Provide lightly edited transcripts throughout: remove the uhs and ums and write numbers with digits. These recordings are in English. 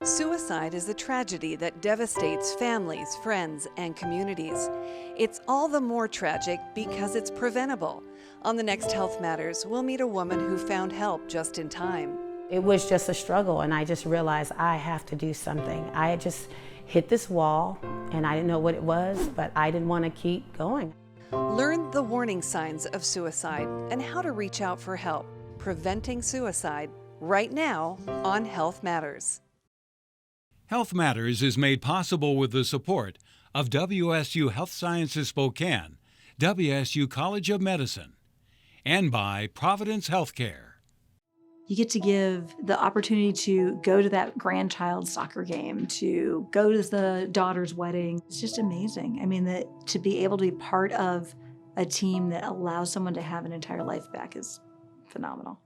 Suicide is a tragedy that devastates families, friends, and communities. It's all the more tragic because it's preventable. On the next Health Matters, we'll meet a woman who found help just in time. It was just a struggle, and I just realized I have to do something. I had just hit this wall, and I didn't know what it was, but I didn't want to keep going. Learn the warning signs of suicide and how to reach out for help. Preventing suicide right now on Health Matters. Health Matters is made possible with the support of WSU Health Sciences Spokane, WSU College of Medicine, and by Providence Healthcare. You get to give the opportunity to go to that grandchild's soccer game, to go to the daughter's wedding. It's just amazing. I mean, that to be able to be part of a team that allows someone to have an entire life back is phenomenal.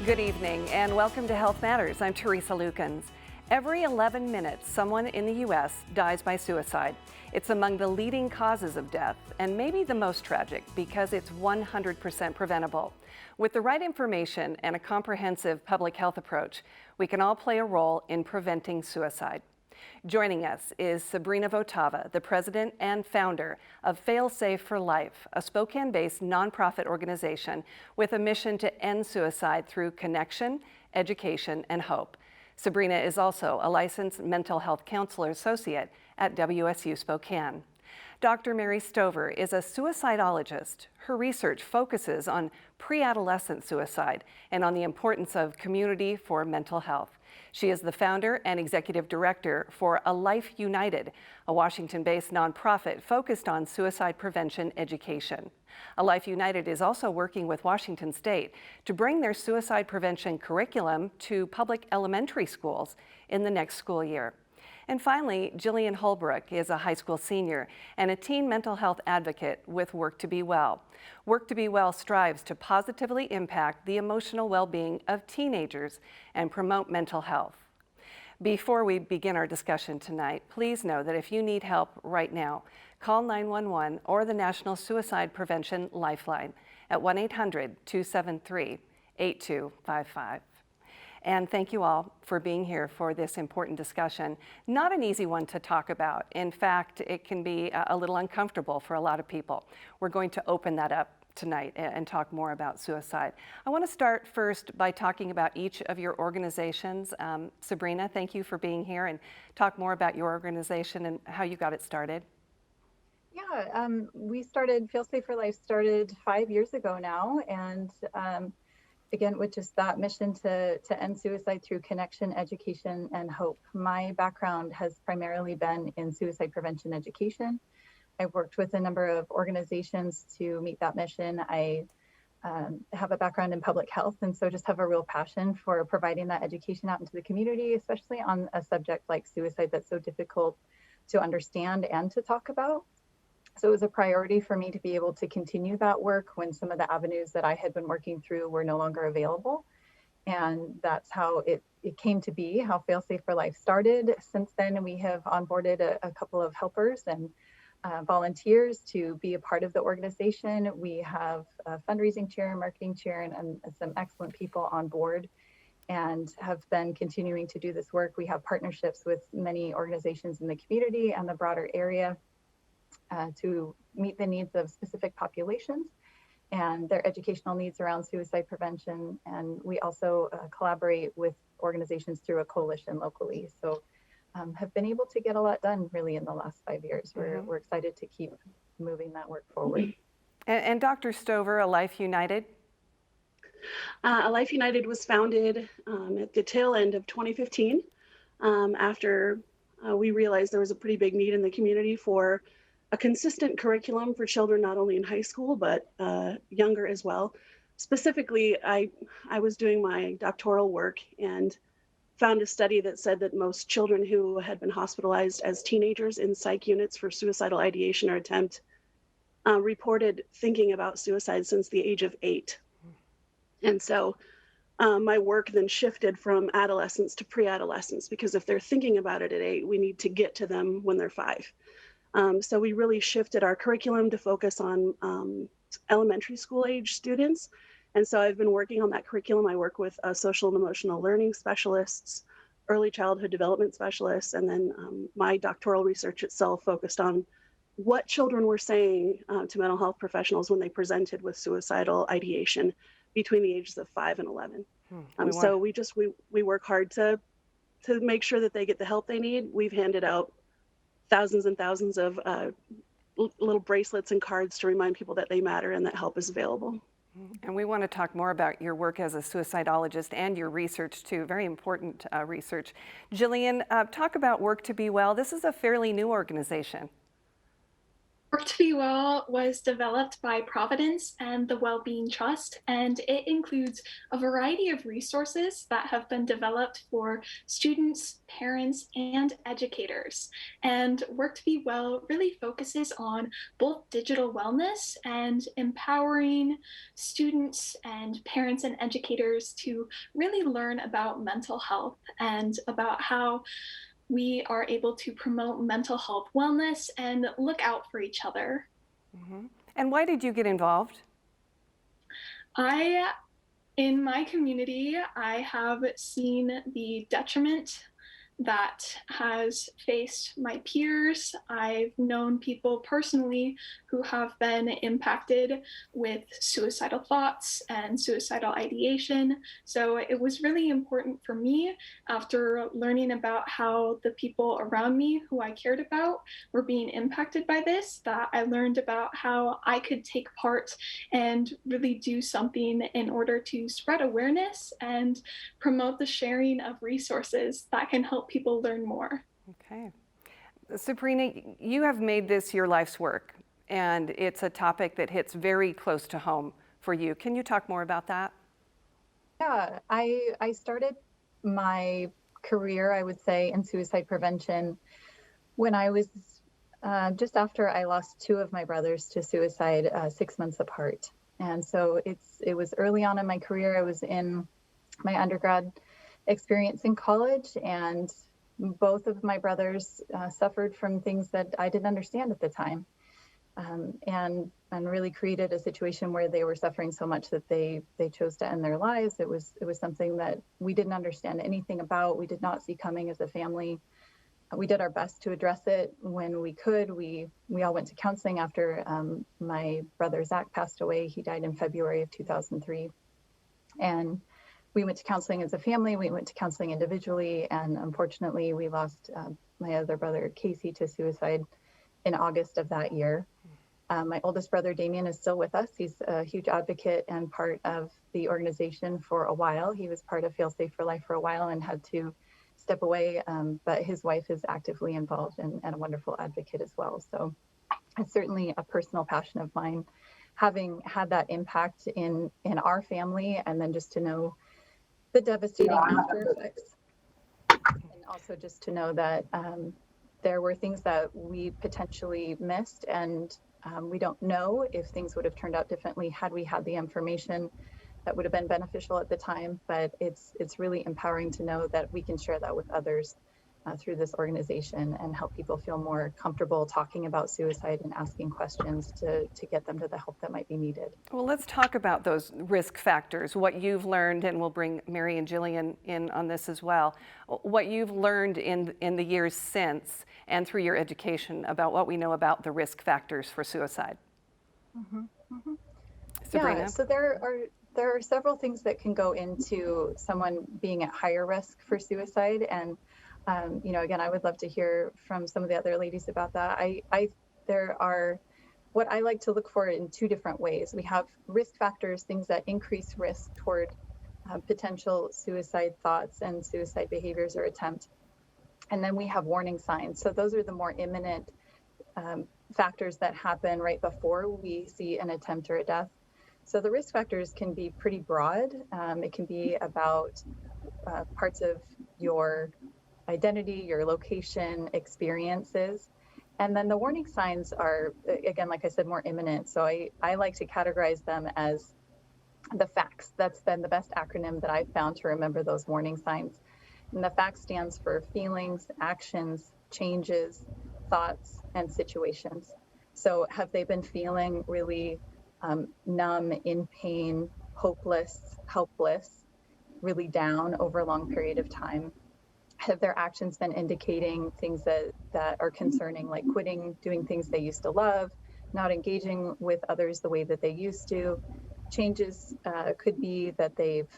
Good evening and welcome to Health Matters. I'm Teresa Lukens. Every 11 minutes, someone in the U.S. dies by suicide. It's among the leading causes of death and maybe the most tragic because it's 100% preventable. With the right information and a comprehensive public health approach, we can all play a role in preventing suicide. Joining us is Sabrina Votava, the president and founder of Fail Safe for Life, a Spokane-based nonprofit organization with a mission to end suicide through connection, education, and hope. Sabrina is also a licensed mental health counselor associate at WSU Spokane. Dr. Mary Stover is a suicidologist. Her research focuses on pre-adolescent suicide and on the importance of community for mental health. She is the founder and executive director for A Life United, a Washington-based nonprofit focused on suicide prevention education. A Life United is also working with Washington State to bring their suicide prevention curriculum to public elementary schools in the next school year. And finally, Jillian Holbrook is a high school senior and a teen mental health advocate with Work to Be Well. Work to Be Well strives to positively impact the emotional well-being of teenagers and promote mental health. Before we begin our discussion tonight, please know that if you need help right now, call 911 or the National Suicide Prevention Lifeline at 1-800-273-8255. And thank you all for being here for this important discussion. Not an easy one to talk about. In fact, it can be a little uncomfortable for a lot of people. We're going to open that up tonight and talk more about suicide. I want to start first by talking about each of your organizations. Sabrina, thank you for being here, and talk more about your organization and how you got it started. Yeah, we started, Feel Safe for Life started 5 years ago now, and again, with just that mission to end suicide through connection, education, and hope. My background has primarily been in suicide prevention education. I've worked with a number of organizations to meet that mission. I have a background in public health, and so just have a real passion for providing that education out into the community, especially on a subject like suicide that's so difficult to understand and to talk about. So it was a priority for me to be able to continue that work when some of the avenues that I had been working through were no longer available. And that's how it came to be, how Fail Safe for Life started. Since then, we have onboarded a couple of helpers and volunteers to be a part of the organization. We have a fundraising chair, marketing chair, and some excellent people on board, and have been continuing to do this work. We have partnerships with many organizations in the community and the broader area to meet the needs of specific populations and their educational needs around suicide prevention. And we also collaborate with organizations through a coalition locally. So have been able to get a lot done really in the last 5 years. We're excited to keep moving that work forward. And Dr. Stover, A Life United? A Life United was founded at the tail end of 2015 after we realized there was a pretty big need in the community for a consistent curriculum for children, not only in high school, but younger as well. Specifically, I was doing my doctoral work and found a study that said that most children who had been hospitalized as teenagers in psych units for suicidal ideation or attempt reported thinking about suicide since the age of 8. And so my work then shifted from adolescence to pre-adolescence, because if they're thinking about it at 8, we need to get to them when they're 5. So we really shifted our curriculum to focus on elementary school age students And so I've been working on that curriculum. I work with social and emotional learning specialists, early childhood development specialists, and then my doctoral research itself focused on what children were saying to mental health professionals when they presented with suicidal ideation between the ages of 5 and 11. So we work hard to make sure that they get the help they need. We've handed out thousands and thousands of little bracelets and cards to remind people that they matter and that help is available. And we want to talk more about your work as a suicidologist and your research too, very important research. Jillian, talk about Work to Be Well. This is a fairly new organization. Work to Be Well was developed by Providence and the Wellbeing Trust, and it includes a variety of resources that have been developed for students, parents, and educators. And Work to Be Well really focuses on both digital wellness and empowering students and parents and educators to really learn about mental health and about how we are able to promote mental health wellness and look out for each other. Mm-hmm. And why did you get involved? In my community, I have seen the detriment that has faced my peers. I've known people personally who have been impacted with suicidal thoughts and suicidal ideation. So it was really important for me, after learning about how the people around me who I cared about were being impacted by this, that I learned about how I could take part and really do something in order to spread awareness and promote the sharing of resources that can help people learn more. Okay. Sabrina, you have made this your life's work, and it's a topic that hits very close to home for you. Can you talk more about that? Yeah, I started my career, I would say, in suicide prevention when I was just after I lost two of my brothers to suicide 6 months apart. And so it was early on in my career. I was in my undergrad experience in college, and both of my brothers suffered from things that I didn't understand at the time, and really created a situation where they were suffering so much that they chose to end their lives. It was something that we didn't understand anything about. We did not see coming as a family. We did our best to address it when we could. We all went to counseling after my brother Zach passed away. He died in February of 2003, and we went to counseling as a family. We went to counseling individually, and unfortunately, we lost my other brother, Casey, to suicide in August of that year. My oldest brother, Damien, is still with us. He's a huge advocate and part of the organization for a while. He was part of Feel Safe for Life for a while and had to step away, but his wife is actively involved and a wonderful advocate as well. So it's certainly a personal passion of mine, having had that impact in our family, and then just to know the devastating after effects, and also just to know that there were things that we potentially missed, and we don't know if things would have turned out differently had we had the information that would have been beneficial at the time. But it's really empowering to know that we can share that with others through this organization and help people feel more comfortable talking about suicide and asking questions to get them to the help that might be needed. Well, let's talk about those risk factors, what you've learned, and we'll bring Mary and Jillian in on this as well. What you've learned in the years since and through your education about what we know about the risk factors for suicide. Mm-hmm. Mm-hmm. Sabrina? Yeah, so there are several things that can go into someone being at higher risk for suicide, and again, I would love to hear from some of the other ladies about that. There are what I like to look for in two different ways. We have risk factors, things that increase risk toward potential suicide thoughts and suicide behaviors or attempt. And then we have warning signs. So those are the more imminent factors that happen right before we see an attempt or a death. So the risk factors can be pretty broad. It can be about parts of your identity, your location, experiences. And then the warning signs are, again, like I said, more imminent. So I like to categorize them as the FACTS. That's been the best acronym that I've found to remember those warning signs. And the FACTS stands for feelings, actions, changes, thoughts, and situations. So have they been feeling really numb, in pain, hopeless, helpless, really down over a long period of time? Have their actions been indicating things that are concerning, like quitting doing things they used to love, not engaging with others the way that they used to? Changes could be that they've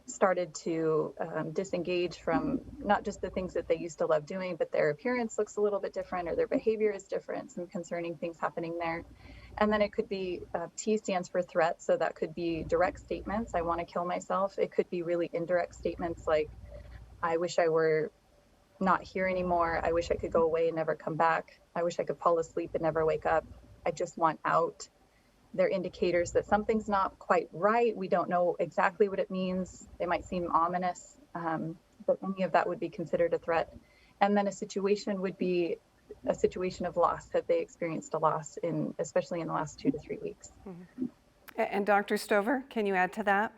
started to disengage from not just the things that they used to love doing, but their appearance looks a little bit different or their behavior is different, some concerning things happening there. And then it could be T stands for threat. So that could be direct statements. I want to kill myself. It could be really indirect statements like, I wish I were not here anymore. I wish I could go away and never come back. I wish I could fall asleep and never wake up. I just want out. They're indicators that something's not quite right. We don't know exactly what it means. They might seem ominous, but any of that would be considered a threat. And then a situation would be a situation of loss. Have they experienced a loss, especially in the last 2 to 3 weeks? Mm-hmm. And Dr. Stover, can you add to that?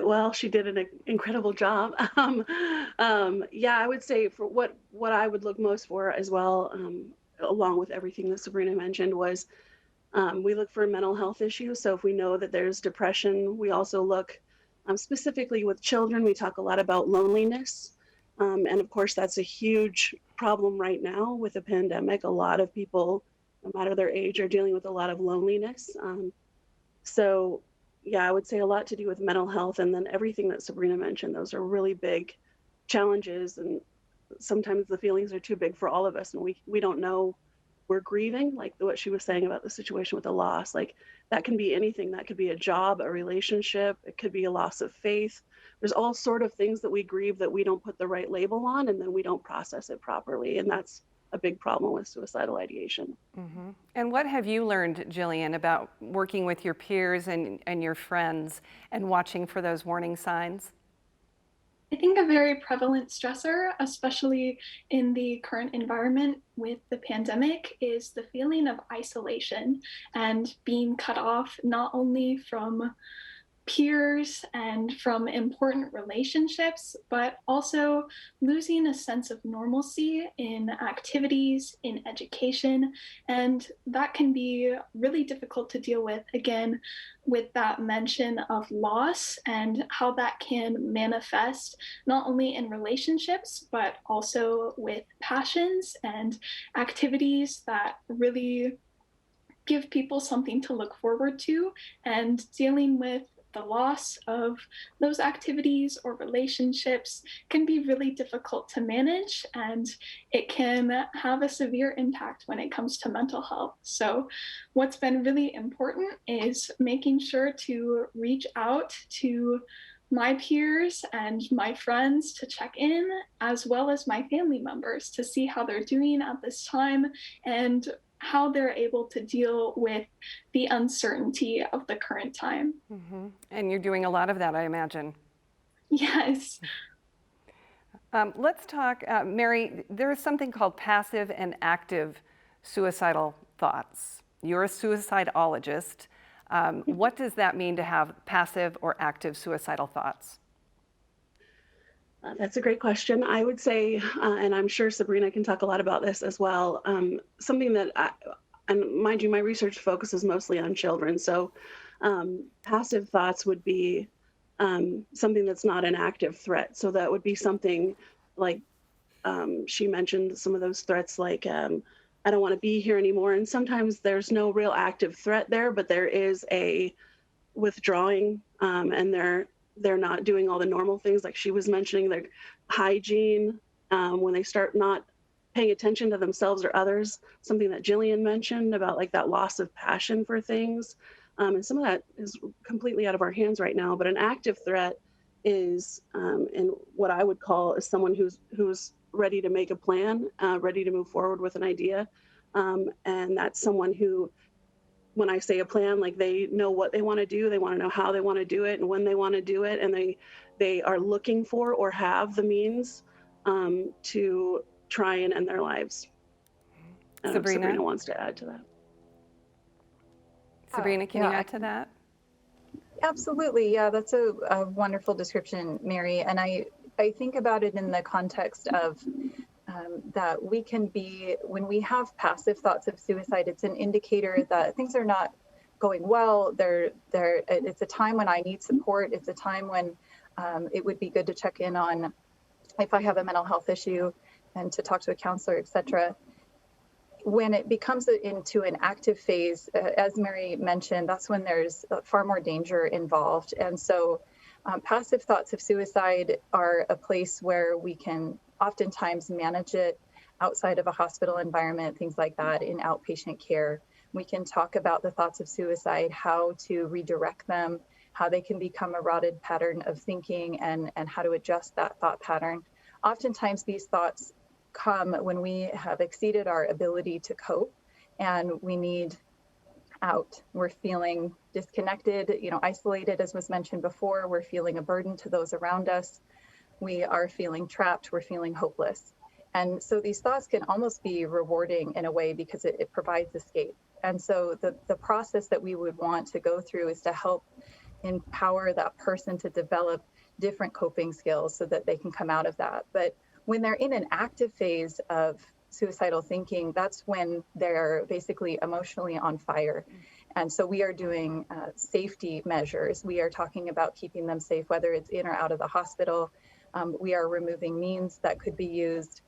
Well, she did an incredible job. Yeah, I would say for what I would look most for as well, along with everything that Sabrina mentioned, was we look for mental health issues. So if we know that there's depression, we also look specifically with children. We talk a lot about loneliness. And of course, that's a huge problem right now with the pandemic. A lot of people, no matter their age, are dealing with a lot of loneliness. So yeah, I would say a lot to do with mental health, and then everything that Sabrina mentioned. Those are really big challenges, and sometimes the feelings are too big for all of us, and we don't know we're grieving, like what she was saying about the situation with the loss. Like that can be anything. That could be a job, a relationship. It could be a loss of faith. There's all sort of things that we grieve that we don't put the right label on, and then we don't process it properly, and that's a big problem with suicidal ideation. Mm-hmm. And what have you learned, Jillian, about working with your peers and your friends and watching for those warning signs? I think a very prevalent stressor, especially in the current environment with the pandemic, is the feeling of isolation and being cut off not only from peers and from important relationships, but also losing a sense of normalcy in activities, in education. And that can be really difficult to deal with, again, with that mention of loss and how that can manifest not only in relationships, but also with passions and activities that really give people something to look forward to, and dealing with the loss of those activities or relationships can be really difficult to manage, and it can have a severe impact when it comes to mental health. So what's been really important is making sure to reach out to my peers and my friends to check in, as well as my family members to see how they're doing at this time and how they're able to deal with the uncertainty of the current time. Mm-hmm. And you're doing a lot of that, I imagine. Yes. Let's talk, Mary, there is something called passive and active suicidal thoughts. You're a suicidologist. What does that mean to have passive or active suicidal thoughts? That's a great question. I would say, and I'm sure Sabrina can talk a lot about this as well, something that, and mind you, my research focuses mostly on children. So passive thoughts would be something that's not an active threat. So that would be something like she mentioned some of those threats like, I don't want to be here anymore. And sometimes there's no real active threat there, but there is a withdrawing, and they're not doing all the normal things like she was mentioning, their hygiene, when they start not paying attention to themselves or others, something that Jillian mentioned about like that loss of passion for things. And some of that is completely out of our hands right now, but an active threat is, and what I would call is someone who's ready to make a plan, ready to move forward with an idea. And that's someone who, when I say a plan, like they know what they want to do, they want to know how they want to do it and when they want to do it, and they are looking for or have the means to try and end their lives. Sabrina wants to add to that. Sabrina, can you add to that? Absolutely. Yeah, that's a wonderful description, Mary. And I think about it in the context of that we can be, when we have passive thoughts of suicide, it's an indicator that things are not going well. It's a time when I need support. It's a time when it would be good to check in on if I have a mental health issue and to talk to a counselor, et cetera. When it becomes into an active phase, as Mary mentioned, that's when there's far more danger involved. And so passive thoughts of suicide are a place where we can oftentimes manage it outside of a hospital environment, things like that, in outpatient care. We can talk about the thoughts of suicide, how to redirect them, how they can become a rotted pattern of thinking, and how to adjust that thought pattern. Oftentimes these thoughts come when we have exceeded our ability to cope and we need out. We're feeling disconnected, isolated, as was mentioned before. We're feeling a burden to those around us. We are feeling trapped. We're feeling hopeless. And so these thoughts can almost be rewarding in a way because it provides escape. And so the process that we would want to go through is to help empower that person to develop different coping skills so that they can come out of that. But when they're in an active phase of suicidal thinking, that's when they're basically emotionally on fire. And so we are doing safety measures. We are talking about keeping them safe, whether it's in or out of the hospital. We are removing means that could be used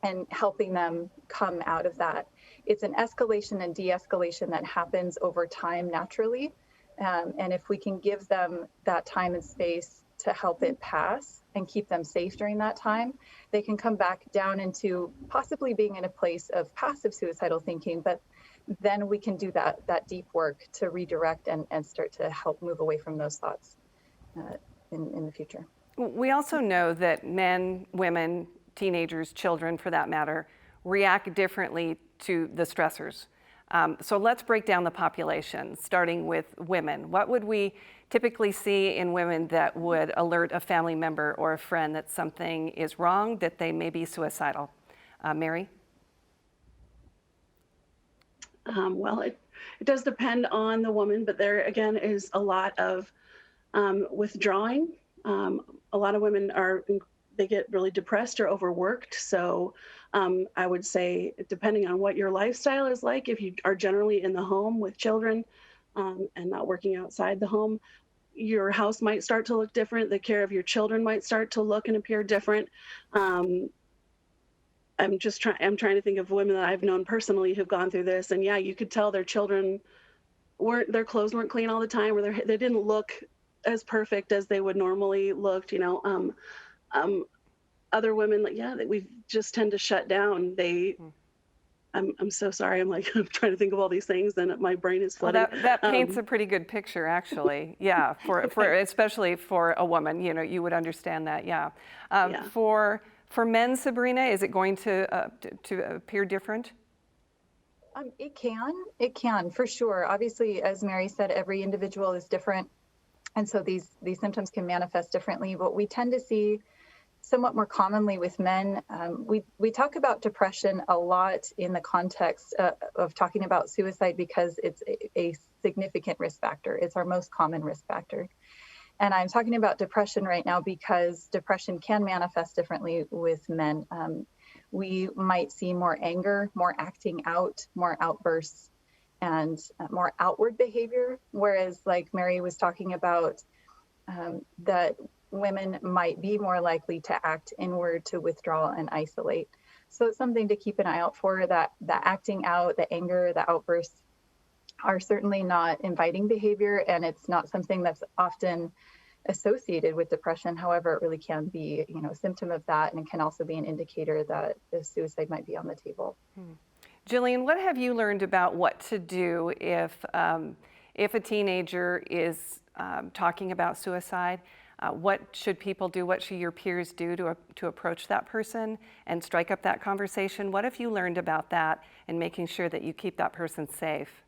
and helping them come out of that. It's an escalation and de-escalation that happens over time naturally. And if we can give them that time and space to help it pass and keep them safe during that time, they can come back down into possibly being in a place of passive suicidal thinking, but then we can do that deep work to redirect and start to help move away from those thoughts in the future. We also know that men, women, teenagers, children for that matter, react differently to the stressors. So let's break down the population, starting with women. What would we typically see in women that would alert a family member or a friend that something is wrong, that they may be suicidal? Mary? Well, it does depend on the woman, but there again is a lot of withdrawing. A lot of women they get really depressed or overworked. So I would say, depending on what your lifestyle is like, if you are generally in the home with children and not working outside the home, your house might start to look different. The care of your children might start to look and appear different. I'm trying to think of women that I've known personally who've gone through this. And yeah, you could tell their children their clothes weren't clean all the time, or they didn't look as perfect as they would normally look, other women, we just tend to shut down. I'm so sorry. I'm trying to think of all these things, and my brain is flooding. Well, that paints a pretty good picture, actually. Yeah, for especially for a woman, you would understand that. Yeah. Yeah. For men, Sabrina, is it going to appear different? It can for sure. Obviously, as Mary said, every individual is different, and so these symptoms can manifest differently. What we tend to see somewhat more commonly with men, we talk about depression a lot in the context of talking about suicide because it's a significant risk factor. It's our most common risk factor. And I'm talking about depression right now because depression can manifest differently with men. We might see more anger, more acting out, more outbursts, and more outward behavior. Whereas, like Mary was talking about, that women might be more likely to act inward, to withdraw and isolate. So it's something to keep an eye out for. That the acting out, the anger, the outbursts are certainly not inviting behavior, and it's not something that's often associated with depression. However, it really can be, a symptom of that, and it can also be an indicator that the suicide might be on the table. Jillian, what have you learned about what to do if a teenager is talking about suicide? What should people do? What should your peers do to approach that person and strike up that conversation? What have you learned about that and making sure that you keep that person safe?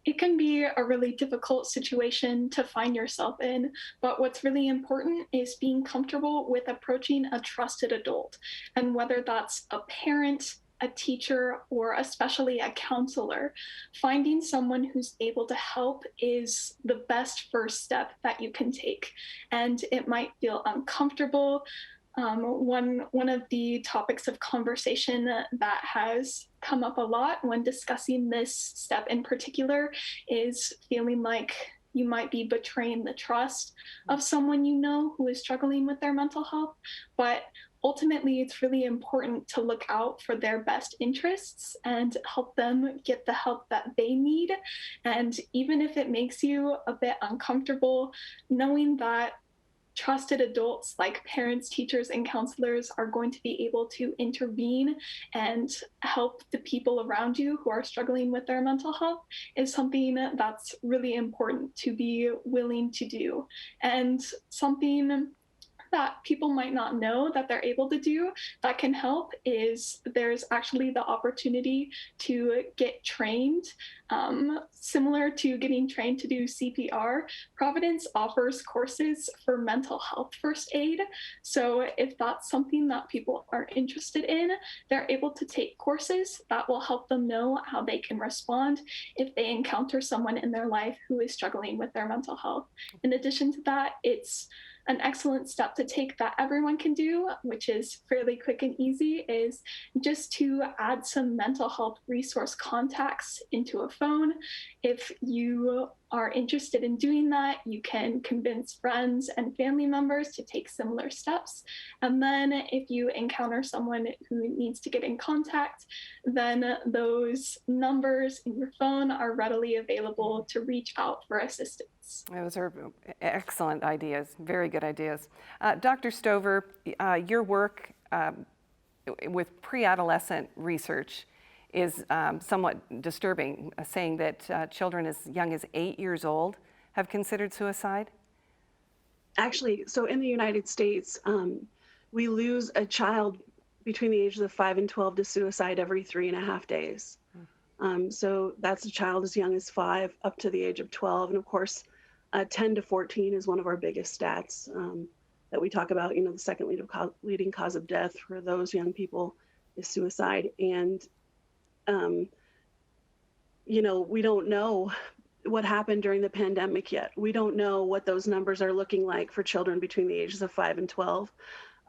It can be a really difficult situation to find yourself in, but what's really important is being comfortable with approaching a trusted adult. And whether that's a parent, a teacher, or especially a counselor, finding someone who's able to help is the best first step that you can take. And it might feel uncomfortable, One of the topics of conversation that has come up a lot when discussing this step in particular is feeling like you might be betraying the trust of someone you know who is struggling with their mental health. But ultimately, it's really important to look out for their best interests and help them get the help that they need. And even if it makes you a bit uncomfortable, knowing that trusted adults like parents, teachers, and counselors are going to be able to intervene and help the people around you who are struggling with their mental health is something that's really important to be willing to do. And something that people might not know that they're able to do that can help is there's actually the opportunity to get trained. Similar to getting trained to do CPR, Providence offers courses for mental health first aid. So if that's something that people are interested in, they're able to take courses that will help them know how they can respond if they encounter someone in their life who is struggling with their mental health. In addition to that, it's an excellent step to take that everyone can do, which is fairly quick and easy, is just to add some mental health resource contacts into a phone. If you are interested in doing that, you can convince friends and family members to take similar steps. And then if you encounter someone who needs to get in contact, then those numbers in your phone are readily available to reach out for assistance. Those are excellent ideas, very good ideas. Dr. Stover, your work with pre-adolescent research is somewhat disturbing, saying that children as young as 8 years old have considered suicide. Actually, so in the United States, we lose a child between the ages of 5 and 12 to suicide every 3.5 days. So that's a child as young as 5 up to the age of 12. And of course, 10 to 14 is one of our biggest stats that we talk about. You know, the second leading cause of death for those young people is suicide. And, you know, we don't know what happened during the pandemic yet. We don't know what those numbers are looking like for children between the ages of 5 and 12.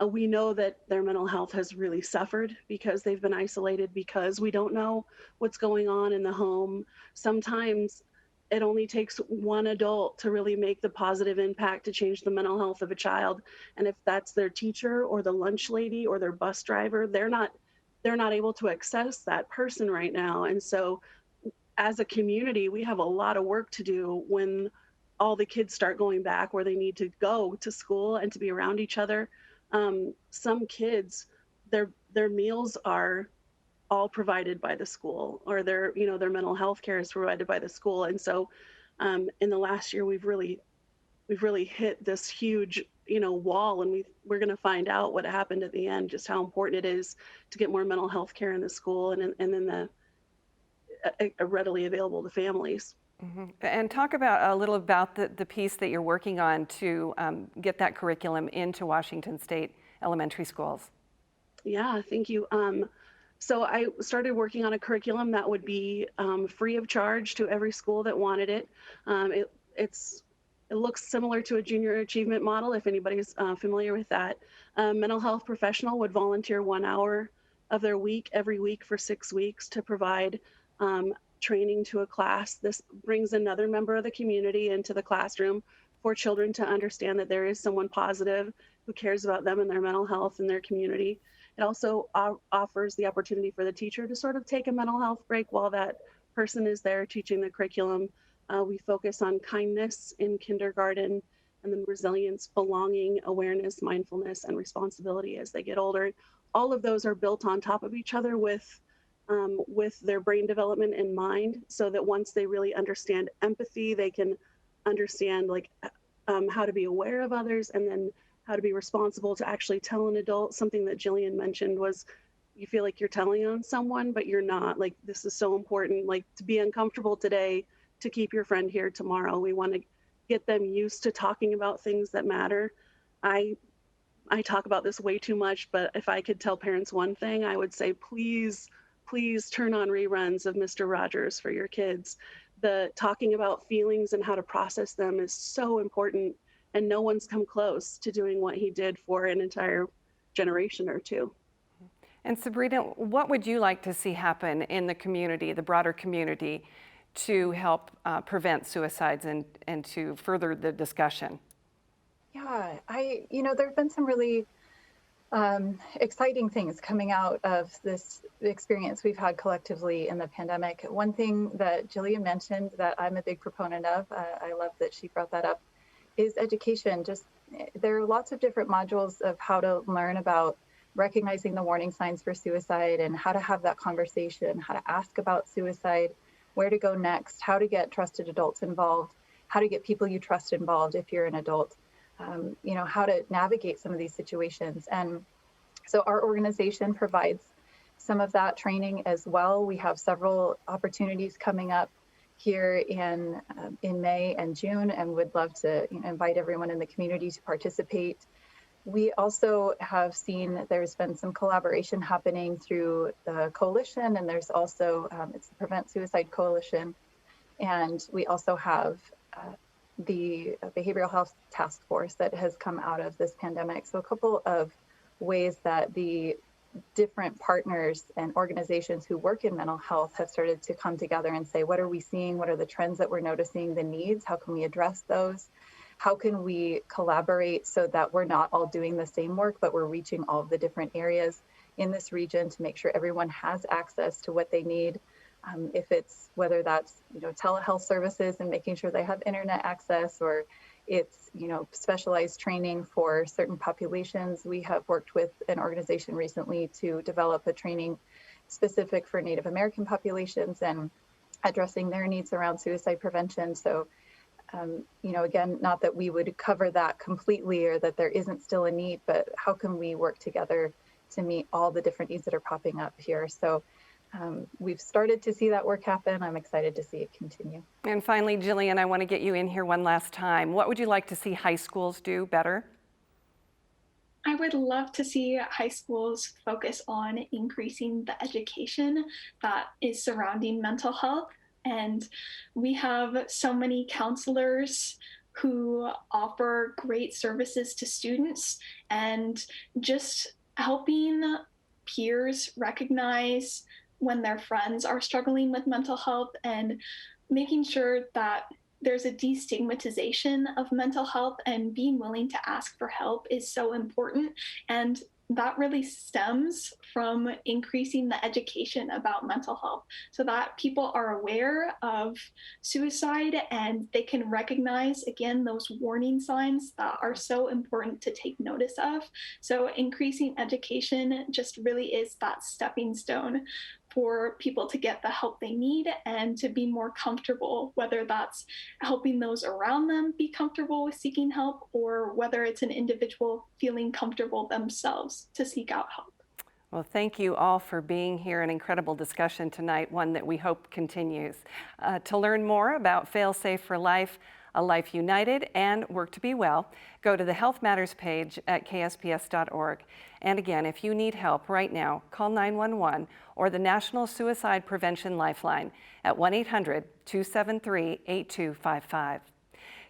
We know that their mental health has really suffered because they've been isolated, because we don't know what's going on in the home. Sometimes it only takes one adult to really make the positive impact to change the mental health of a child. And if that's their teacher or the lunch lady or their bus driver, they're not able to access that person right now. And so as a community, we have a lot of work to do when all the kids start going back where they need to go to school and to be around each other. Some kids, their meals are all provided by the school, or their mental health care is provided by the school. And so in the last year, we've really hit this huge wall, and we're going to find out what happened at the end, just how important it is to get more mental health care in the school and then readily available to families. Mm-hmm. And talk about a little about the piece that you're working on to get that curriculum into Washington State elementary schools. Yeah, thank you. So I started working on a curriculum that would be free of charge to every school that wanted it. It looks similar to a junior achievement model, if anybody's familiar with that. A mental health professional would volunteer 1 hour of their week every week for 6 weeks to provide training to a class. This brings another member of the community into the classroom for children to understand that there is someone positive who cares about them and their mental health in their community. It also offers the opportunity for the teacher to sort of take a mental health break while that person is there teaching the curriculum. We focus on kindness in kindergarten, and then resilience, belonging, awareness, mindfulness, and responsibility as they get older. All of those are built on top of each other with their brain development in mind, so that once they really understand empathy, they can understand how to be aware of others, and then how to be responsible to actually tell an adult. Something that Jillian mentioned was, you feel like you're telling on someone, but you're not. Like, this is so important, like, to be uncomfortable today, to keep your friend here tomorrow. We want to get them used to talking about things that matter. I talk about this way too much, but if I could tell parents one thing, I would say, please turn on reruns of Mr. Rogers for your kids. The talking about feelings and how to process them is so important, and no one's come close to doing what he did for an entire generation or two. And Sabrina, what would you like to see happen in the community, the broader community, to help prevent suicides and to further the discussion? Yeah, there have been some really exciting things coming out of this experience we've had collectively in the pandemic. One thing that Jillian mentioned that I'm a big proponent of, I love that she brought that up, is education. There are lots of different modules of how to learn about recognizing the warning signs for suicide and how to have that conversation, how to ask about suicide, where to go next, how to get trusted adults involved, how to get people you trust involved if you're an adult, how to navigate some of these situations. And so our organization provides some of that training as well. We have several opportunities coming up here in May and June, and would love to invite everyone in the community to participate. We also have seen there's been some collaboration happening through the coalition, and there's also, it's the Prevent Suicide Coalition. And we also have the Behavioral Health Task Force that has come out of this pandemic. So a couple of ways that the different partners and organizations who work in mental health have started to come together and say, what are we seeing? What are the trends that we're noticing, the needs? How can we address those? How can we collaborate so that we're not all doing the same work, but we're reaching all of the different areas in this region to make sure everyone has access to what they need? If it's, whether that's, telehealth services and making sure they have internet access, or it's, specialized training for certain populations. We have worked with an organization recently to develop a training specific for Native American populations and addressing their needs around suicide prevention. So again, not that we would cover that completely or that there isn't still a need, but how can we work together to meet all the different needs that are popping up here? So we've started to see that work happen. I'm excited to see it continue. And finally, Jillian, I want to get you in here one last time. What would you like to see high schools do better? I would love to see high schools focus on increasing the education that is surrounding mental health. And we have so many counselors who offer great services to students, and just helping peers recognize when their friends are struggling with mental health and making sure that there's a destigmatization of mental health, and being willing to ask for help is so important. And that really stems from increasing the education about mental health so that people are aware of suicide and they can recognize, again, those warning signs that are so important to take notice of. So increasing education just really is that stepping stone for people to get the help they need and to be more comfortable, whether that's helping those around them be comfortable with seeking help, or whether it's an individual feeling comfortable themselves to seek out help. Well, thank you all for being here. An incredible discussion tonight, one that we hope continues. To learn more about Fail Safe for Life, A Life United, and Work to Be Well, go to the Health Matters page at ksps.org. And again, if you need help right now, call 911 or the National Suicide Prevention Lifeline at 1-800-273-8255.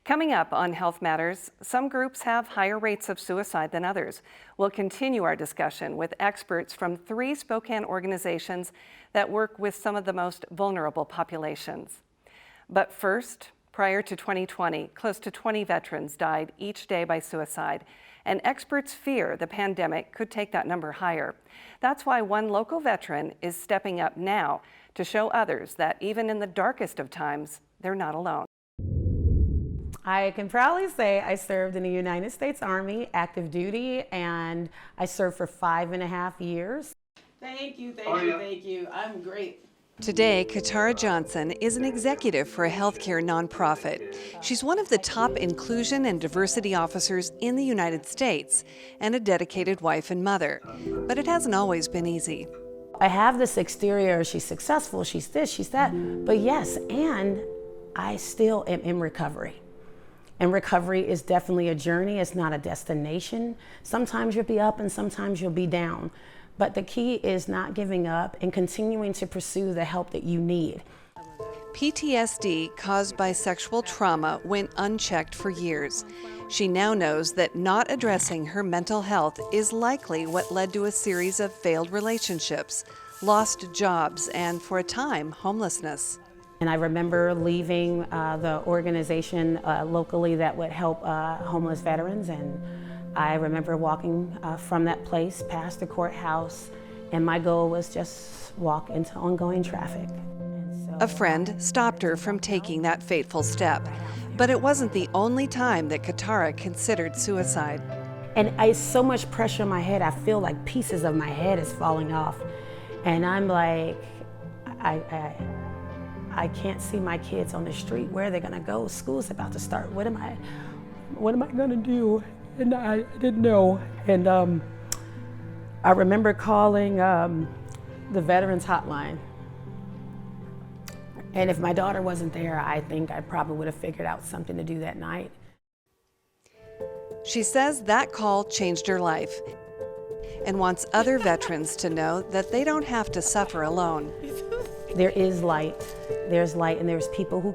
Coming up on Health Matters, some groups have higher rates of suicide than others. We'll continue our discussion with experts from 3 Spokane organizations that work with some of the most vulnerable populations. But first, prior to 2020, close to 20 veterans died each day by suicide, and experts fear the pandemic could take that number higher. That's why one local veteran is stepping up now to show others that even in the darkest of times, they're not alone. I can proudly say I served in the United States Army, active duty, and I served for 5.5 years. Thank you. I'm great. Today, Katara Johnson is an executive for a healthcare nonprofit. She's one of the top inclusion and diversity officers in the United States and a dedicated wife and mother. But it hasn't always been easy. I have this exterior, she's successful, she's this, she's that, but yes, and I still am in recovery. And recovery is definitely a journey, it's not a destination. Sometimes you'll be up and sometimes you'll be down. But the key is not giving up and continuing to pursue the help that you need. PTSD caused by sexual trauma went unchecked for years. She now knows that not addressing her mental health is likely what led to a series of failed relationships, lost jobs, and for a time, homelessness. And I remember leaving the organization locally that would help homeless veterans, and I remember walking from that place past the courthouse, and my goal was just walk into ongoing traffic. A friend stopped her from taking that fateful step, but it wasn't the only time that Katara considered suicide. And it's so much pressure in my head, I feel like pieces of my head is falling off. And I'm like, I can't see my kids on the street. Where are they gonna go? School's about to start. What am I gonna do? And I didn't know. And I remember calling the Veterans Hotline. And if my daughter wasn't there, I think I probably would have figured out something to do that night. She says that call changed her life and wants other veterans to know that they don't have to suffer alone. There is light. There's light, and there's people who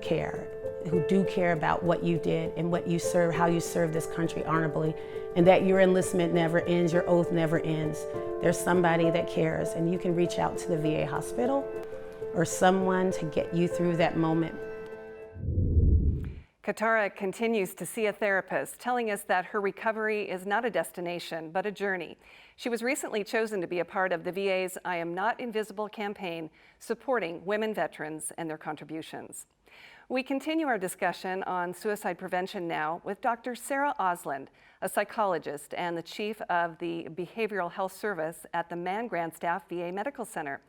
do care about what you did and what you serve, how you serve this country honorably, and that your enlistment never ends, your oath never ends. There's somebody that cares, and you can reach out to the VA hospital or someone to get you through that moment. Katara continues to see a therapist, telling us that her recovery is not a destination, but a journey. She was recently chosen to be a part of the VA's I Am Not Invisible campaign, supporting women veterans and their contributions. We continue our discussion on suicide prevention now with Dr. Sarah Osland, a psychologist and the chief of the Behavioral Health Service at the Mann-Grandstaff VA Medical Center.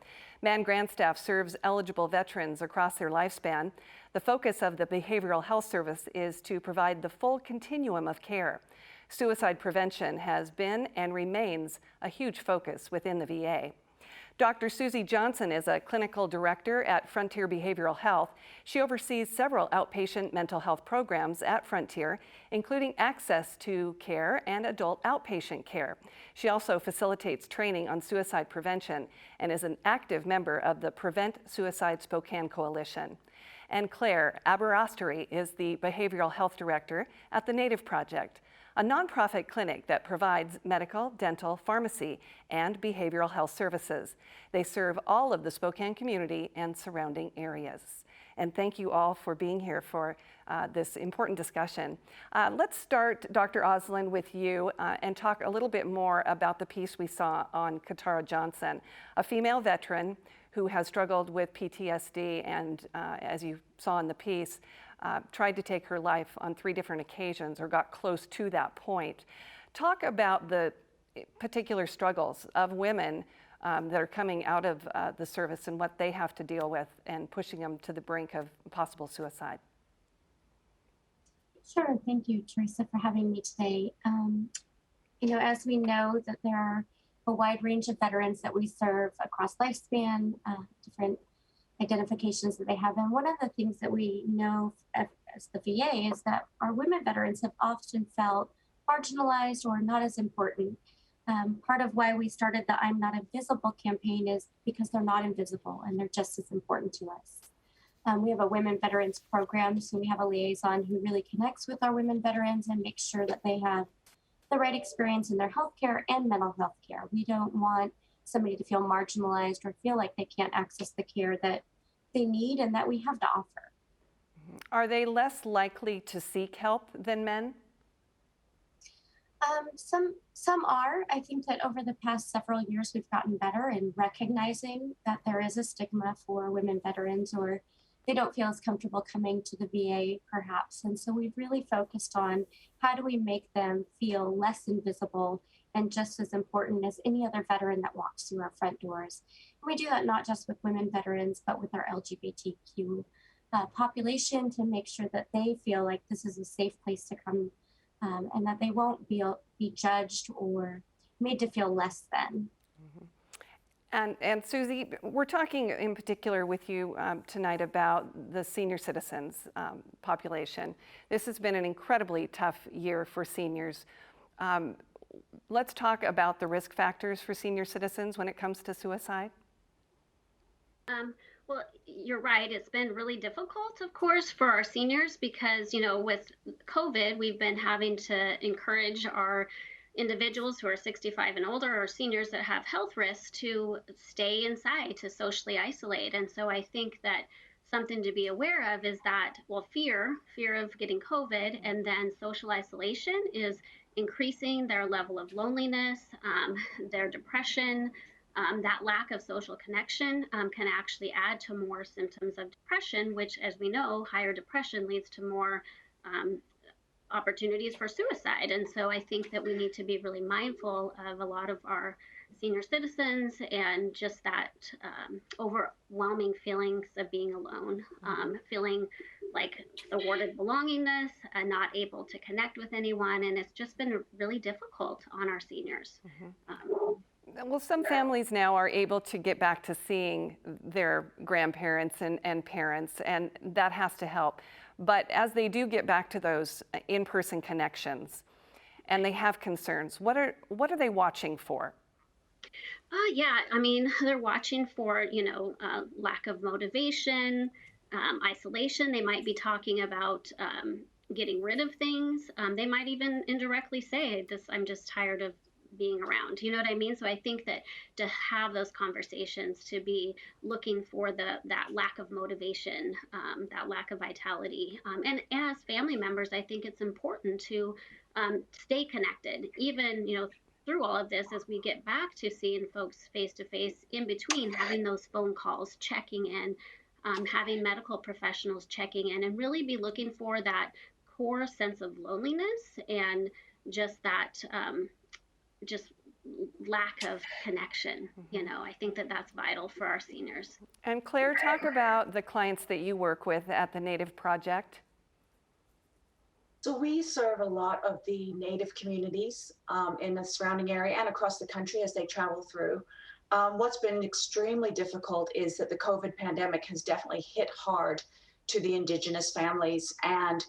Mann-Grandstaff serves eligible veterans across their lifespan. The focus of the Behavioral Health Service is to provide the full continuum of care. Suicide prevention has been and remains a huge focus within the VA. Dr. Susie Johnson is a clinical director at Frontier Behavioral Health. She oversees several outpatient mental health programs at Frontier, including access to care and adult outpatient care. She also facilitates training on suicide prevention and is an active member of the Prevent Suicide Spokane Coalition. And Claire Aberasturi is the behavioral health director at the Native Project, a nonprofit clinic that provides medical, dental, pharmacy, and behavioral health services. They serve all of the Spokane community and surrounding areas. And thank you all for being here for this important discussion. Let's start, Dr. Osland, with you and talk a little bit more about the piece we saw on Katara Johnson, a female veteran who has struggled with PTSD and, as you saw in the piece, tried to take her life on 3 different occasions or got close to that point. Talk about the particular struggles of women that are coming out of the service and what they have to deal with and pushing them to the brink of possible suicide. Sure, thank you, Teresa, for having me today. As we know that there are a wide range of veterans that we serve across lifespan, different identifications that they have. And one of the things that we know as the VA is that our women veterans have often felt marginalized or not as important. Part of why we started the I'm Not Invisible campaign is because they're not invisible and they're just as important to us. We have a women veterans program, so we have a liaison who really connects with our women veterans and makes sure that they have the right experience in their healthcare and mental health care. We don't want somebody to feel marginalized or feel like they can't access the care that they need and that we have to offer. Are they less likely to seek help than men? Some are. I think that over the past several years, we've gotten better in recognizing that there is a stigma for women veterans, or they don't feel as comfortable coming to the VA perhaps. And so we've really focused on how do we make them feel less invisible and just as important as any other veteran that walks through our front doors. And we do that not just with women veterans, but with our LGBTQ population to make sure that they feel like this is a safe place to come and that they won't be judged or made to feel less than. Mm-hmm. And Susie, we're talking in particular with you tonight about the senior citizens population. This has been an incredibly tough year for seniors. Let's talk about the risk factors for senior citizens when it comes to suicide. Well, you're right. It's been really difficult, of course, for our seniors because, with COVID, we've been having to encourage our individuals who are 65 and older or seniors that have health risks to stay inside, to socially isolate. And so I think that something to be aware of is that, well, fear of getting COVID and then social isolation is increasing their level of loneliness, their depression. That lack of social connection can actually add to more symptoms of depression, which, as we know, higher depression leads to more opportunities for suicide. And so I think that we need to be really mindful of a lot of our senior citizens and just that overwhelming feelings of being alone, feeling like thwarted belongingness and not able to connect with anyone. And it's just been really difficult on our seniors. Well, some families now are able to get back to seeing their grandparents and parents, and that has to help. But as they do get back to those in-person connections and they have concerns, what are they watching for? Yeah, I mean, they're watching for, lack of motivation, isolation. They might be talking about getting rid of things. They might even indirectly say, I'm just tired of being around. You know what I mean? So I think that to have those conversations, to be looking for that lack of motivation, that lack of vitality. And as family members, I think it's important to stay connected, even, through all of this, as we get back to seeing folks face to face, in between having those phone calls, checking in, having medical professionals checking in, and really be looking for that core sense of loneliness and just that just lack of connection. I think that that's vital for our seniors. And Claire, talk about the clients that you work with at the Native Project. So we serve a lot of the Native communities in the surrounding area and across the country as they travel through. What's been extremely difficult is that the COVID pandemic has definitely hit hard to the Indigenous families, and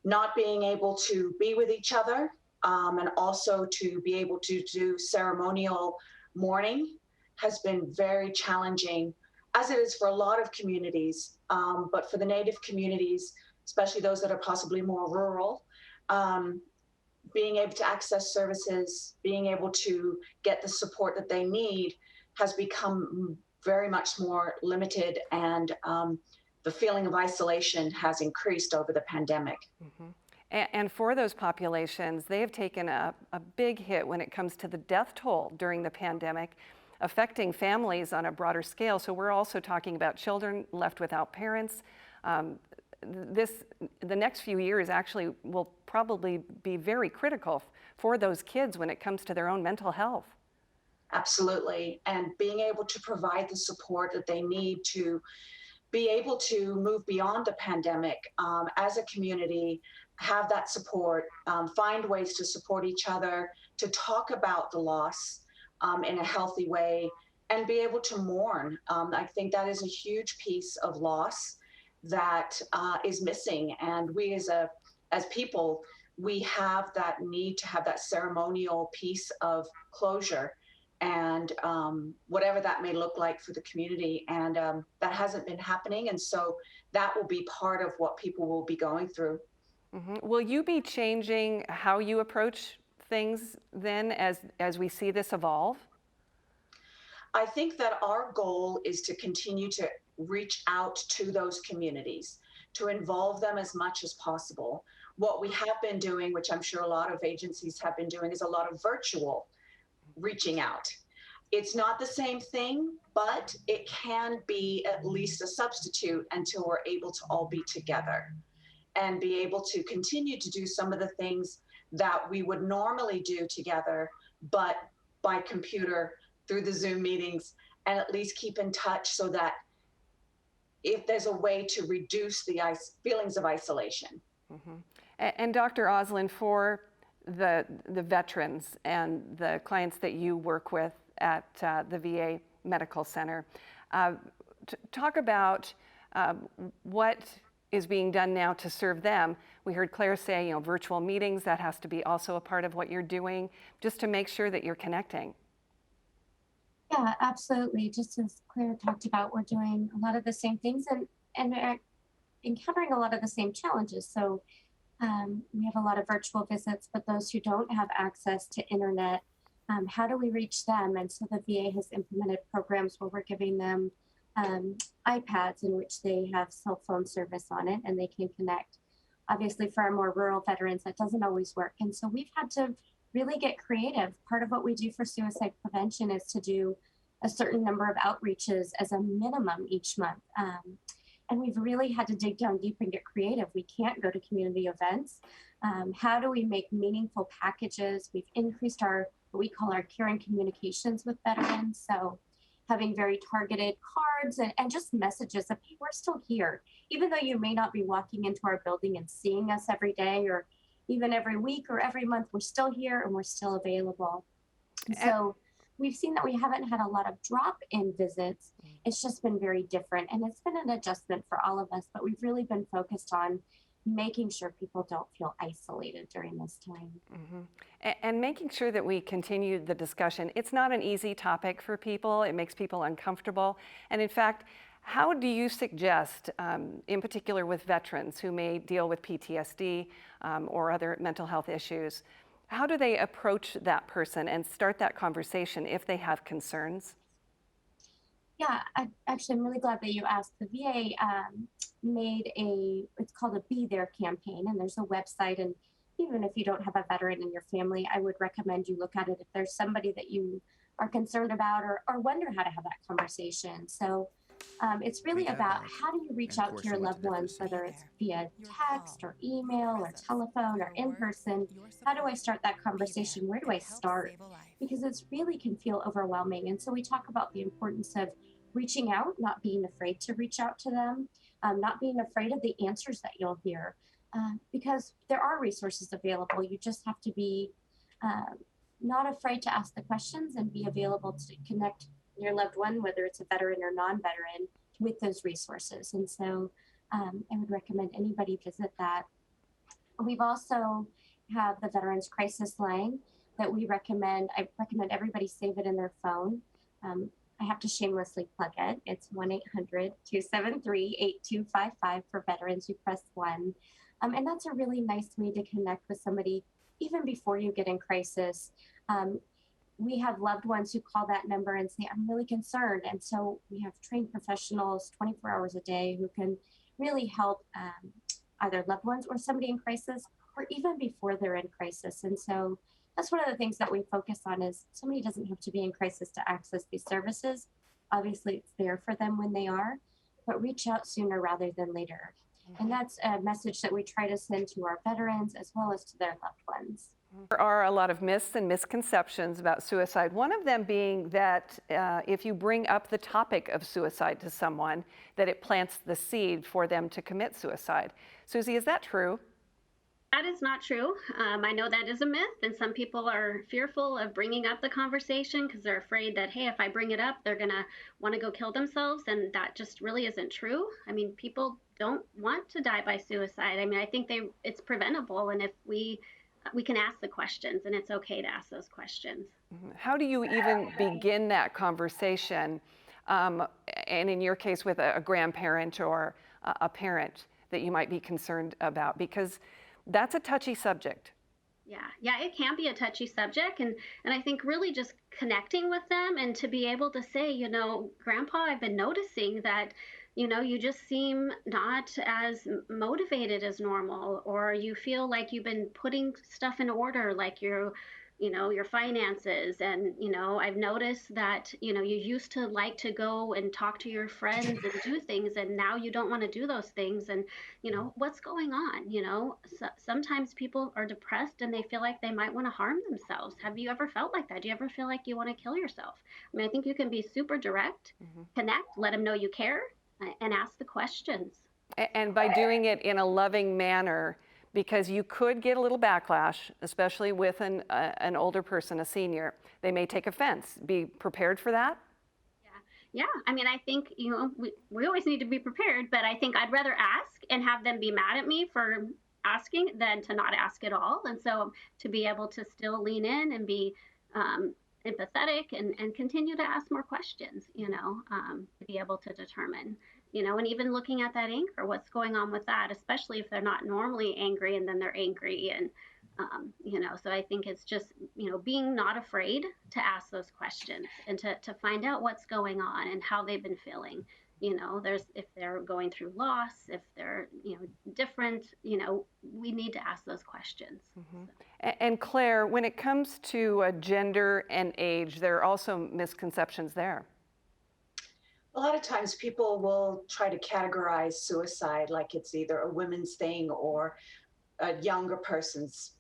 not being able to be with each other and also to be able to do ceremonial mourning has been very challenging, as it is for a lot of communities. But for the Native communities, especially those that are possibly more rural, being able to access services, being able to get the support that they need has become very much more limited, and the feeling of isolation has increased over the pandemic. Mm-hmm. And for those populations, they have taken a big hit when it comes to the death toll during the pandemic, affecting families on a broader scale. So we're also talking about children left without parents. The next few years actually will probably be very critical for those kids when it comes to their own mental health. Absolutely. And being able to provide the support that they need to be able to move beyond the pandemic as a community, have that support, find ways to support each other, to talk about the loss in a healthy way, and be able to mourn. I think that is a huge piece of loss that is missing. And we as people, we have that need to have that ceremonial piece of closure, and whatever that may look like for the community. And that hasn't been happening. And so that will be part of what people will be going through. Mm-hmm. Will you be changing how you approach things then as we see this evolve? I think that our goal is to continue to reach out to those communities, to involve them as much as possible. What we have been doing, which I'm sure a lot of agencies have been doing, is a lot of virtual reaching out. It's not the same thing, but it can be at least a substitute until we're able to all be together and be able to continue to do some of the things that we would normally do together, but by computer through the Zoom meetings, and at least keep in touch so that if there's a way to reduce the feelings of isolation. Mm-hmm. And Dr. Osland, for the veterans and the clients that you work with at the VA Medical Center, talk about what is being done now to serve them. We heard Claire say, virtual meetings, that has to be also a part of what you're doing, just to make sure that you're connecting. Yeah, absolutely. Just as Claire talked about, we're doing a lot of the same things and encountering a lot of the same challenges. So we have a lot of virtual visits, but those who don't have access to internet, how do we reach them? And so the VA has implemented programs where we're giving them iPads in which they have cell phone service on it and they can connect. Obviously, for our more rural veterans, that doesn't always work. And so we've had to really get creative. Part of what we do for suicide prevention is to do a certain number of outreaches as a minimum each month. And we've really had to dig down deep and get creative. We can't go to community events. How do we make meaningful packages? We've increased our, what we call our caring communications with veterans. So having very targeted cards and just messages of, hey, we're still here. Even though you may not be walking into our building and seeing us every day or even every week or every month, we're still here and we're still available. And so we've seen that we haven't had a lot of drop-in visits. It's just been very different. And it's been an adjustment for all of us, but we've really been focused on making sure people don't feel isolated during this time. And making sure that we continue the discussion. It's not an easy topic for people. It makes people uncomfortable. And in fact, how do you suggest, in particular with veterans who may deal with PTSD or other mental health issues, how do they approach that person and start that conversation if they have concerns? Yeah, I'm really glad that you asked. The VA made it's called a Be There campaign, and there's a website. And even if you don't have a veteran in your family, I would recommend you look at it if there's somebody that you are concerned about or wonder how to have that conversation. So it's really about how do you reach out to your loved ones, whether it's via text or email or telephone or in person. How do I start that conversation? Where do I start? Because it really can feel overwhelming. And so we talk about the importance of reaching out, not being afraid to reach out to them, not being afraid of the answers that you'll hear, because there are resources available. You just have to be not afraid to ask the questions and be available to connect your loved one, whether it's a veteran or non-veteran, with those resources. And so I would recommend anybody visit that. We've also have the Veterans Crisis Line that we recommend. I recommend everybody save it in their phone. I have to shamelessly plug it. It's 1-800-273-8255 for veterans who press 1. And that's a really nice way to connect with somebody even before you get in crisis. We have loved ones who call that number and say, I'm really concerned. And so we have trained professionals 24 hours a day who can really help either loved ones or somebody in crisis or even before they're in crisis. And so that's one of the things that we focus on is somebody doesn't have to be in crisis to access these services. Obviously, it's there for them when they are, but reach out sooner rather than later. And that's a message that we try to send to our veterans as well as to their loved ones. There are a lot of myths and misconceptions about suicide. One of them being that if you bring up the topic of suicide to someone, that it plants the seed for them to commit suicide. Susie, is that true? That is not true. I know that is a myth, and some people are fearful of bringing up the conversation because they're afraid that, hey, if I bring it up, they're going to want to go kill themselves, and that just really isn't true. I mean, people don't want to die by suicide. I mean, I think it's preventable, and if we can ask the questions, and it's okay to ask those questions. How do you even begin that conversation? And in your case, with a grandparent or a parent that you might be concerned about, because that's a touchy subject. Yeah, it can be a touchy subject. And I think really just connecting with them and to be able to say, Grandpa, I've been noticing that you just seem not as motivated as normal, or you feel like you've been putting stuff in order, like your finances. And, I've noticed that, you used to like to go and talk to your friends and do things, and now you don't want to do those things. And, what's going on? Sometimes people are depressed and they feel like they might want to harm themselves. Have you ever felt like that? Do you ever feel like you want to kill yourself? I mean, I think you can be super direct, connect, let them know you care, and ask the questions. And by doing it in a loving manner, because you could get a little backlash, especially with an older person, a senior. They may take offense. Be prepared for that. Yeah. I mean, I think, we always need to be prepared, but I think I'd rather ask and have them be mad at me for asking than to not ask at all. And so to be able to still lean in and be empathetic and continue to ask more questions, to be able to determine, and even looking at that anger, what's going on with that, especially if they're not normally angry and then they're angry. And, so I think it's just, being not afraid to ask those questions and to find out what's going on and how they've been feeling. If they're going through loss, if they're, different, we need to ask those questions. And Claire, when it comes to gender and age, there are also misconceptions there. A lot of times people will try to categorize suicide like it's either a women's thing or a younger person's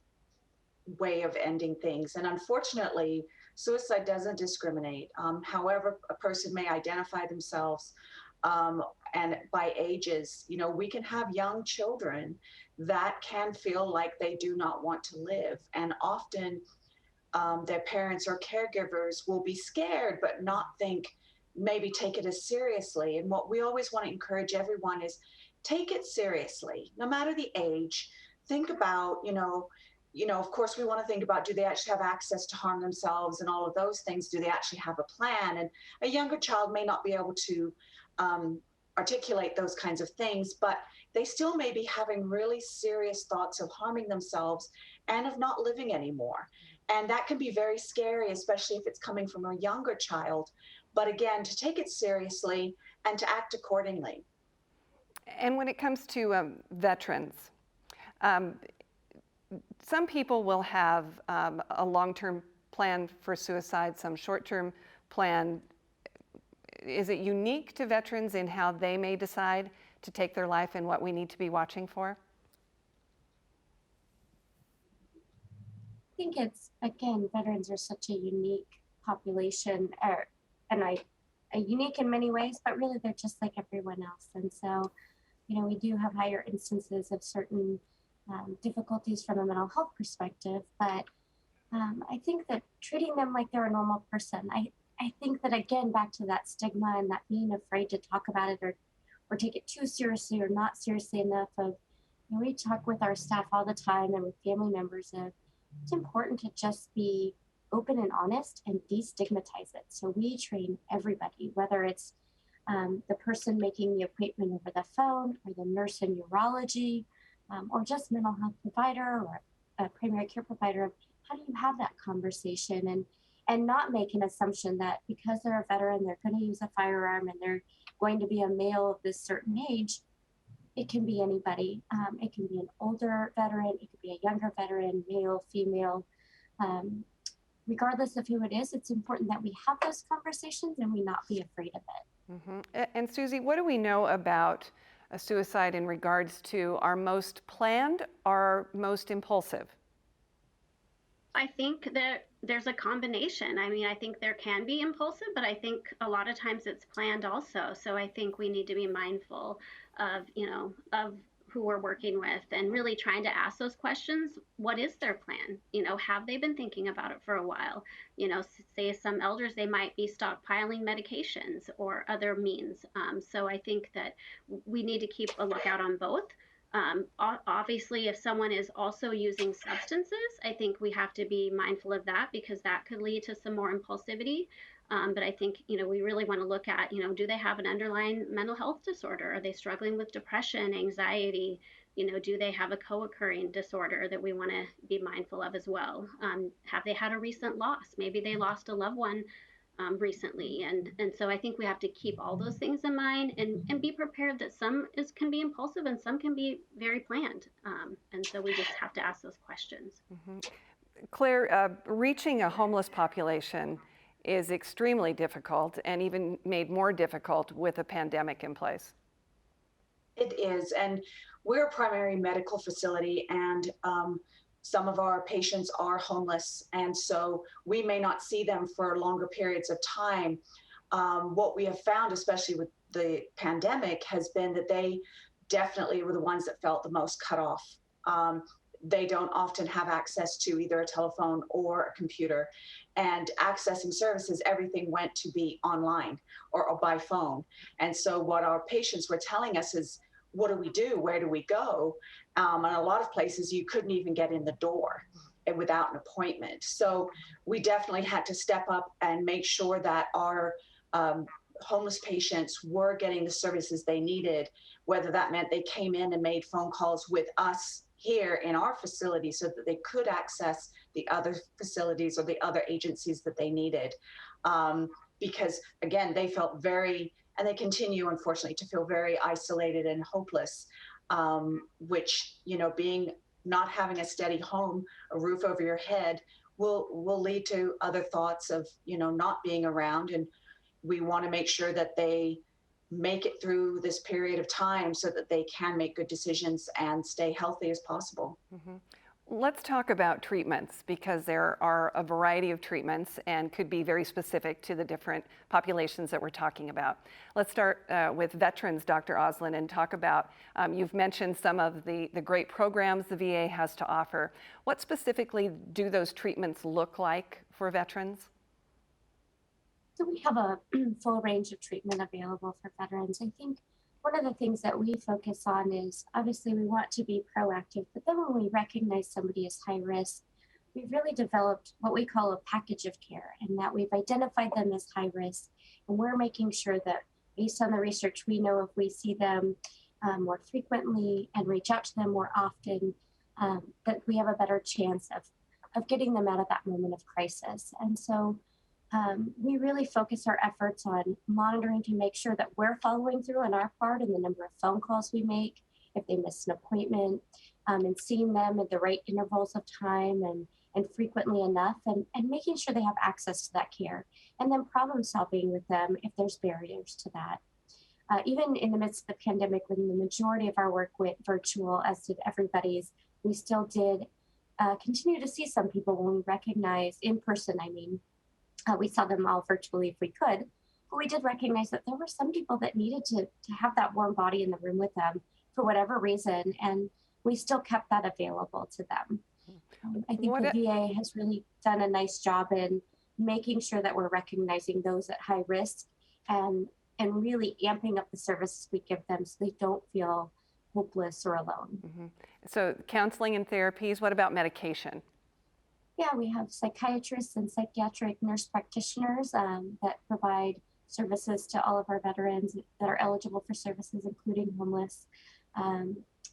way of ending things. And unfortunately, suicide doesn't discriminate. However a person may identify themselves, and by ages, we can have young children that can feel like they do not want to live. And often their parents or caregivers will be scared, but not maybe take it as seriously. And what we always want to encourage everyone is take it seriously, no matter the age. Think about, of course, we want to think about, do they actually have access to harm themselves and all of those things? Do they actually have a plan? And a younger child may not be able to articulate those kinds of things, but they still may be having really serious thoughts of harming themselves and of not living anymore. And that can be very scary, especially if it's coming from a younger child. But again, to take it seriously and to act accordingly. And when it comes to veterans, some people will have a long-term plan for suicide, some short-term plan. Is it unique to veterans in how they may decide to take their life and what we need to be watching for? I think it's, again, veterans are such a unique population, unique in many ways, but really they're just like everyone else. And so, we do have higher instances of certain difficulties from a mental health perspective, but I think that treating them like they're a normal person, I think that, again, back to that stigma and that being afraid to talk about it or take it too seriously or not seriously enough of, we talk with our staff all the time and with family members of, it's important to just be open and honest and destigmatize it. So we train everybody, whether it's the person making the appointment over the phone or the nurse in urology, or just mental health provider or a primary care provider. How do you have that conversation and not make an assumption that because they're a veteran, they're going to use a firearm and they're going to be a male of this certain age. It can be anybody. It can be an older veteran. It could be a younger veteran, male, female. Regardless of who it is, it's important that we have those conversations and we not be afraid of it. Mm-hmm. And Susie, what do we know about a suicide in regards to our most planned or most impulsive? I think that there's a combination. I think there can be impulsive, but I think a lot of times it's planned also. So I think we need to be mindful of, of who we're working with and really trying to ask those questions. What is their plan? Have they been thinking about it for a while? Say some elders, they might be stockpiling medications or other means. So I think that we need to keep a lookout on both. Obviously, if someone is also using substances, I think we have to be mindful of that because that could lead to some more impulsivity. But I think, we really want to look at, do they have an underlying mental health disorder? Are they struggling with depression, anxiety? Do they have a co-occurring disorder that we want to be mindful of as well? Have they had a recent loss? Maybe they lost a loved one recently. And so I think we have to keep all those things in mind and be prepared that some can be impulsive and some can be very planned. And so we just have to ask those questions. Mm-hmm. Claire, reaching a homeless population is extremely difficult and even made more difficult with a pandemic in place. It is, and we're a primary medical facility, and some of our patients are homeless, and so we may not see them for longer periods of time. What we have found, especially with the pandemic, has been that they definitely were the ones that felt the most cut off. They don't often have access to either a telephone or a computer, and accessing services, everything went to be online or by phone. And so what our patients were telling us is, what do we do? Where do we go? And a lot of places you couldn't even get in the door. without an appointment. So we definitely had to step up and make sure that our homeless patients were getting the services they needed, whether that meant they came in and made phone calls with us here in our facility so that they could access the other facilities or the other agencies that they needed. Because again, they felt very, and they continue unfortunately to feel very isolated and hopeless, which, you know, not having a steady home, a roof over your head will lead to other thoughts of, you know, not being around. And we want to make sure that they make it through this period of time so that they can make good decisions and stay healthy as possible. Mm-hmm. Let's talk about treatments, because there are a variety of treatments and could be very specific to the different populations that we're talking about. Let's start with veterans, Dr. Osland, and talk about, you've mentioned some of the great programs the VA has to offer. What specifically do those treatments look like for veterans? So we have a full range of treatment available for veterans. I think one of the things that we focus on is, obviously we want to be proactive, but then when we recognize somebody as high risk, we've really developed what we call a package of care, and that we've identified them as high risk. And we're making sure that based on the research, we know if we see them more frequently and reach out to them more often, that we have a better chance of getting them out of that moment of crisis. And so we really focus our efforts on monitoring to make sure that we're following through on our part in the number of phone calls we make, if they miss an appointment, and seeing them at the right intervals of time and frequently enough, and making sure they have access to that care, and then problem solving with them if there's barriers to that. Even in the midst of the pandemic, when the majority of our work went virtual, as did everybody's, we still did continue to see some people when we recognized in person, we saw them all virtually if we could, but we did recognize that there were some people that needed to have that warm body in the room with them for whatever reason, and we still kept that available to them. I think the VA has really done a nice job in making sure that we're recognizing those at high risk and really amping up the services we give them so they don't feel hopeless or alone. Mm-hmm. So counseling and therapies, what about medication? Yeah, we have psychiatrists and psychiatric nurse practitioners that provide services to all of our veterans that are eligible for services, including homeless.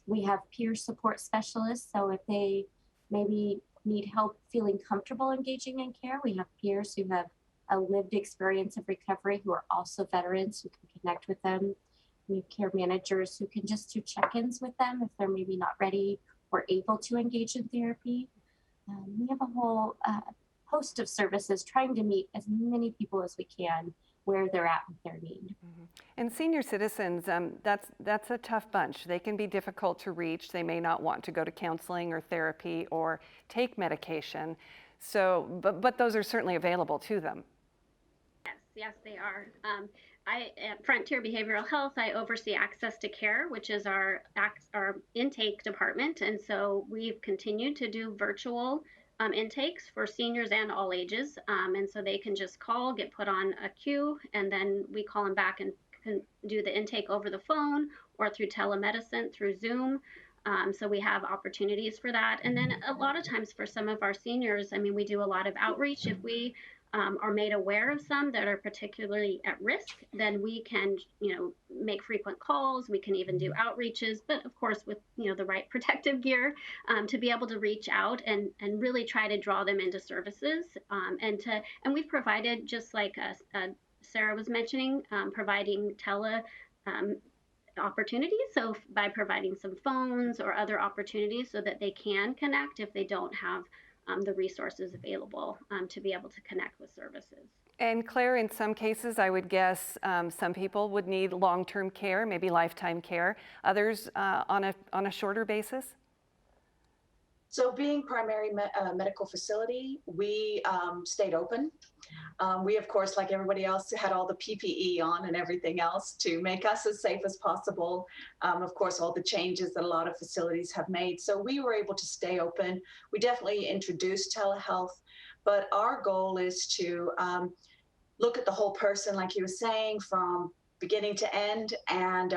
We have peer support specialists, so if they maybe need help feeling comfortable engaging in care, we have peers who have a lived experience of recovery who are also veterans who can connect with them. We have care managers who can just do check-ins with them if they're maybe not ready or able to engage in therapy. We have a whole host of services trying to meet as many people as we can where they're at with their need. Mm-hmm. And senior citizens, that's a tough bunch. They can be difficult to reach. They may not want to go to counseling or therapy or take medication. So, but those are certainly available to them. Yes, they are. At Frontier Behavioral Health, I oversee access to care, which is our intake department. And so we've continued to do virtual intakes for seniors and all ages. And so they can just call, get put on a queue, and then we call them back and can do the intake over the phone or through telemedicine, through Zoom. So we have opportunities for that. And then a lot of times for some of our seniors, we do a lot of outreach. If we are made aware of some that are particularly at risk, then we can, make frequent calls. We can even do outreaches, but of course with, the right protective gear to be able to reach out and really try to draw them into services. And we've provided, just like Sarah was mentioning, providing opportunities. So by providing some phones or other opportunities so that they can connect if they don't have the resources available to be able to connect with services. And Claire, in some cases, I would guess some people would need long-term care, maybe lifetime care, others on a shorter basis? So being primary medical facility, we stayed open. We, of course, like everybody else, had all the PPE on and everything else to make us as safe as possible. Of course, all the changes that a lot of facilities have made. So we were able to stay open. We definitely introduced telehealth, but our goal is to look at the whole person, like you were saying, from beginning to end, and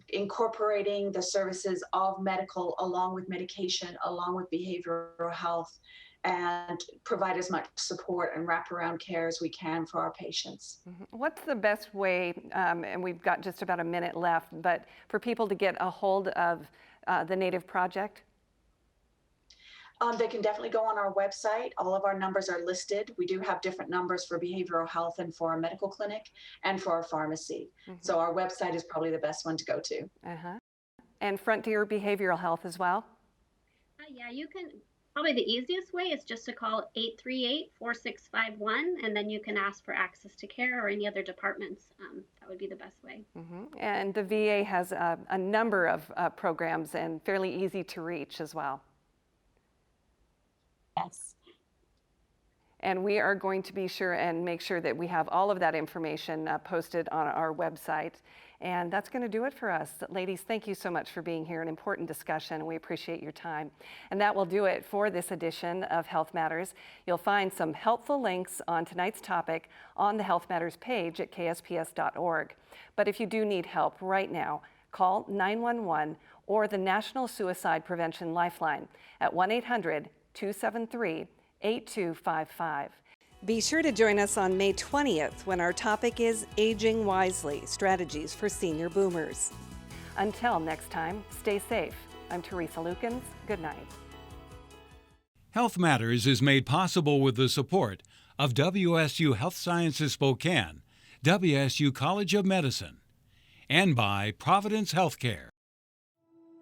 incorporating the services of medical along with medication, along with behavioral health, and provide as much support and wraparound care as we can for our patients. What's the best way, and we've got just about a minute left, but for people to get a hold of the Native Project? They can definitely go on our website. All of our numbers are listed. We do have different numbers for behavioral health and for our medical clinic and for our pharmacy. So our website is probably the best one to go to. And Frontier Behavioral Health as well? Yeah, you can. Probably the easiest way is just to call 838-4651, and then you can ask for access to care or any other departments. That would be the best way. And the VA has a number of programs and fairly easy to reach as well. Yes. And we are going to be sure and make sure that we have all of that information posted on our website. And that's going to do it for us. Ladies, thank you so much for being here. An important discussion. We appreciate your time. And that will do it for this edition of Health Matters. You'll find some helpful links on tonight's topic on the Health Matters page at ksps.org. But if you do need help right now, call 911 or the National Suicide Prevention Lifeline at 1-800-273-8255. Be sure to join us on May 20th when our topic is Aging Wisely, Strategies for Senior Boomers. Until next time, stay safe. I'm Teresa Lukens. Good night. Health Matters is made possible with the support of WSU Health Sciences Spokane, WSU College of Medicine, and by Providence Healthcare.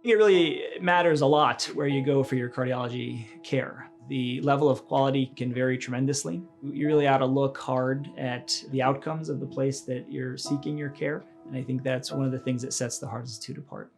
It really matters a lot where you go for your cardiology care. The level of quality can vary tremendously. You really ought to look hard at the outcomes of the place that you're seeking your care. And I think that's one of the things that sets the Heart Institute apart.